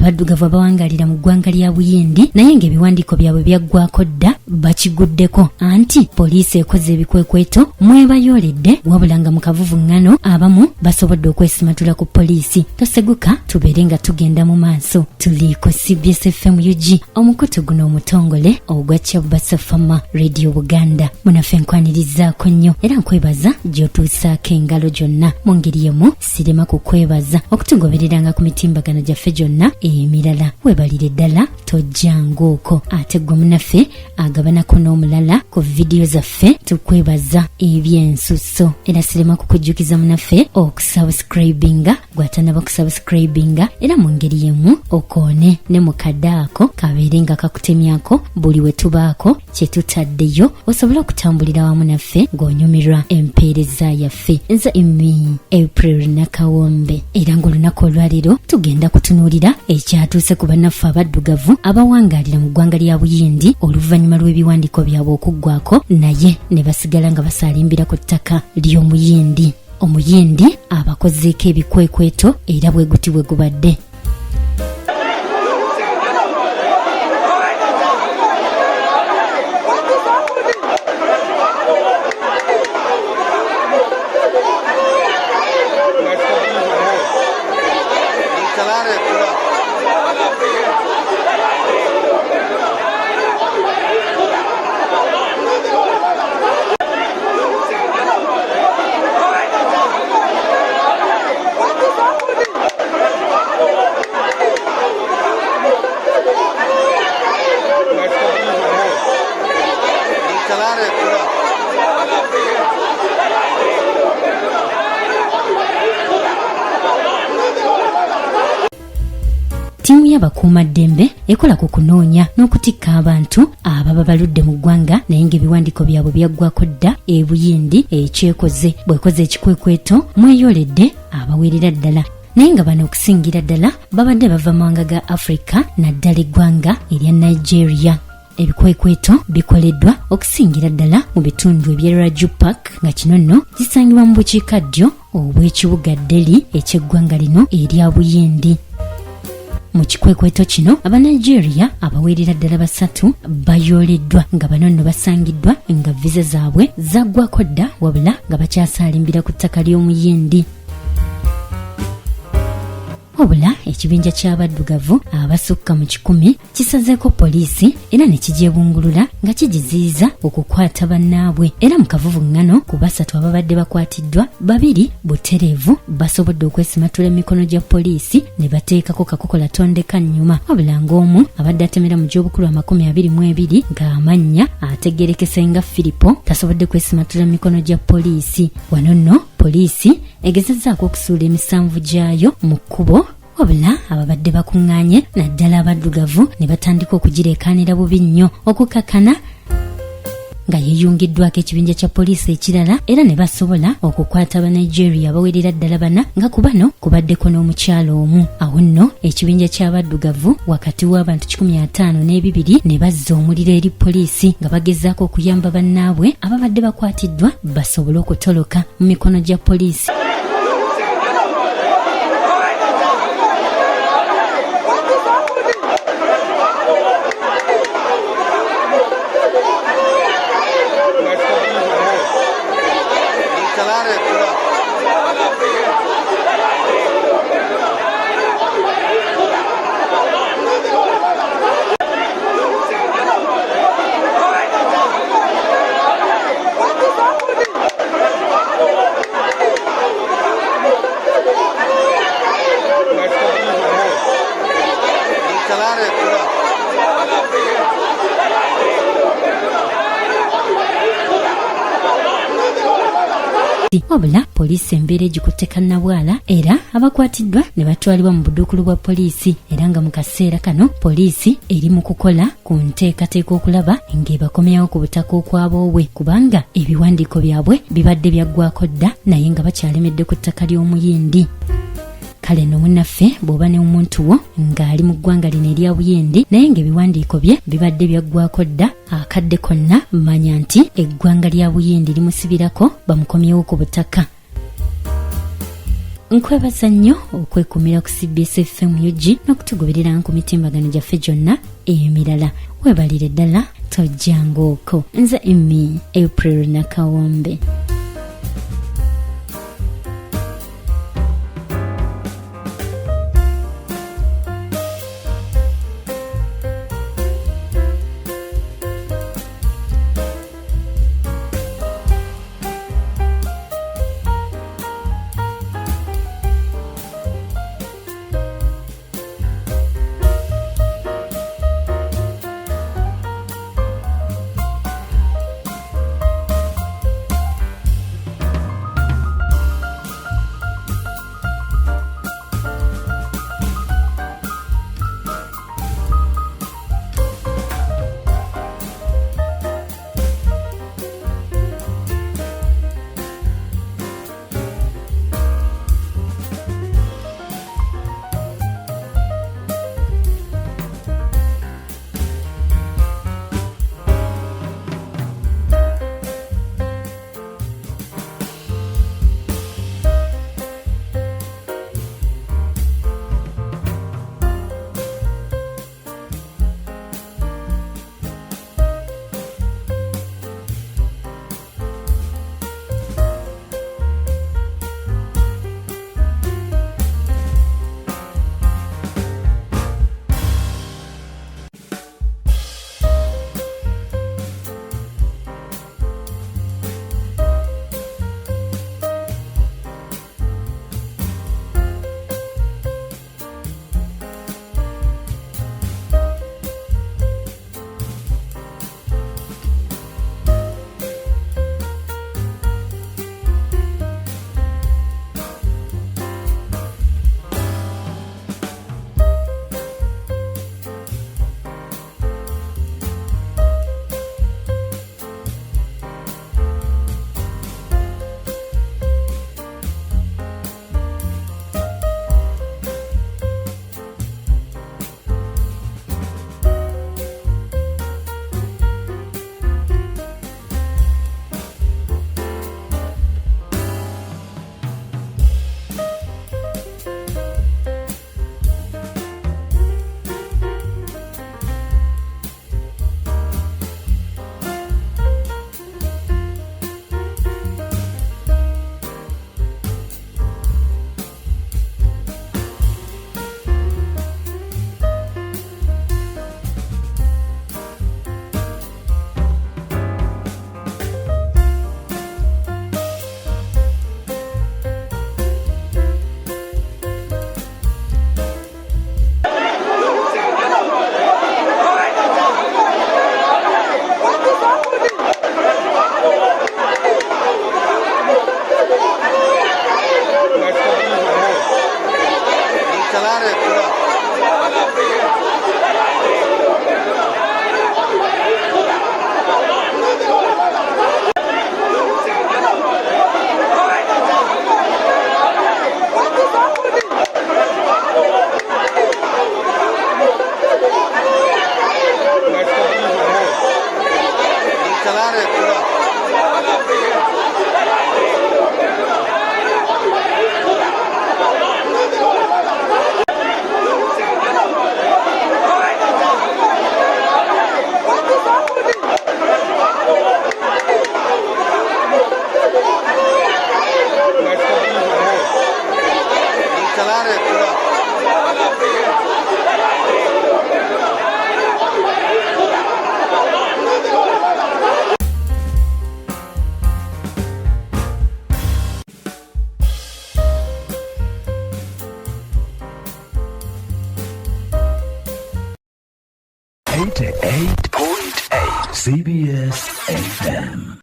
abaddugavu abawangalira mu ggwanga lya Buyindi naye ng'ebiwandiiko byabwe byaggwako dda bakiguddeko anti poliisi ekoze ebikwekweto mwebayoledde wabula nga mu kavuvuŋŋano abamu basobodde okwesimatula ku poliisi. Toseguka tubeere nga tugenda mu maaso. Tuli ku CBS FM UG omukutu guno omutongole ogwa Kyabasafama Radio Buganda. Munaffe nkwanirizaako nnyo era nkwebaza gy'otuusaako engalo gyonna. Mu ngeri yemu sirema kukwebaza okutugobereranga ku mitimbagano gyaffe gyonna emirala. Weebalire ddala tojjanguuko. Ate gwe munaffe agabanako n'omulala ku vidiyo zaffe tukwebaza ebyensusso. Era sirema kukujjukiza munaffe okusubscribinga gwatanaba okusubscribinga era mu ngeri yemu okoone ne mu kadaako kabeere nga kakutemyako buli we tubaako kye tutaddeyo osobole okutambulira wamu naffe ng'onyumirwa empeereza yaffe. Nze emi April Nakawombe era ng'olunaku olwaleero tugenda kutunuulira ekyatuuse ku bannaffe abaddugavu abawangalira mu ggwanga lya Buyindi oluvannyuma lw'ebiwandiiko byabwe okuggwako naye ne basigala nga basaalimbira ku ttaka ly'Omuyindi. Omuyindi abakozeeko ebikwekweto era bwe guti bwe gubadde. Tiimu y'abakuumaddembe ekola ku kunoonya n'okutikka abantu ababa baludde mu ggwanga naye ng'ebiwandiiko byabwe byaggwako dda e Buyindi ekyekoze bwekoze ekikwekweto mweyoledde abawerera ddala naye nga bano okusingira ddala babadde bava mawanga ga Africa naddala eggwanga erya Nigeria. Ebikwekweto bikoleddwa okusingira ddala mu bitundu eby'e Raju Park nga kino nno zisangibwa mu bukiikaddyo obw'ekibuga Delhi eky'eggwanga lino erya Buyindi. Mu kikwekweto kino Abanigeria abawerera ddala 3 bayoleddwa nga bano nno basangiddwa nga viza zaabwe zaggwako dda wabula nga bakyasaalimbira ku ttaka ly'Omuyindi. Wabula ekibinja ky'abaddugavu abasukka mu 100 kisazeeko poliisi era ne kigyebungulula nga kigiziyiza okukwata bannaabwe era mu kavuvuŋŋano ku 3 ababadde bakwatiddwa 2 butereevu basobodde okwesimatula emikono gya poliisi ne bateekako kakokola tondeka nnyuma wabula ng'omu abadde atemera mu gy'obukulu 22 ng'amannya ategerekese nga Filipo tasobodde kwesimatula emikono gya poliisi. Wano nno poliisi egezezzaako okusuula emisanvu gyayo mu kkubo wabula ababadde bakuŋŋaanye naddala abaddugavu ne batandika okugireekaanira bubi nnyo okukakana nga yeeyungiddwako ekibinja kya poliisi ekirala era ne basobola okukwata Abanigeria abawerera ddala 4 nga ku bano kubaddeko n'omukyalo omu. Awo nno ekibinja ky'abaddugavu wakati w'abantu 152 ne bazza omuliro eri poliisi nga bagezaako okuyamba bannaabwe ababadde bakwatiddwa basobole okutoloka mu mikono gya poliisi. Wabula poliisi embeera egikutte kannabwala era abakwatiddwa ne batwalibwa mu buduukulu bwa poliisi era nga mu kaseera kano poliisi eri mu kukola ku nteekateeka okulaba ng'ebakomyawo ku butaka okwaboowe kubanga ebiwandiiko byabwe bibadde byaggwako dda naye nga bakyalemedde ku ttaka ly'Omuyindi. Kale no munnaffe bw'oba ne omuntu wo ng'ali mu ggwanga lino erya Buyindi naye ng'ebiwandiiko bye bibadde byaggwako dda akadde konna manya nti eggwanga lya Buyindi limusibirako bamukomyewo ku butaka. nkwebaza nnyo okwekumira ku CBS FM UG n'okutugoberera ku mitimbagano gyaffe gyonna emirala. Webalire ddala tojjangaoko. Nze Emmy April Nakawombe. .8 CBS FM.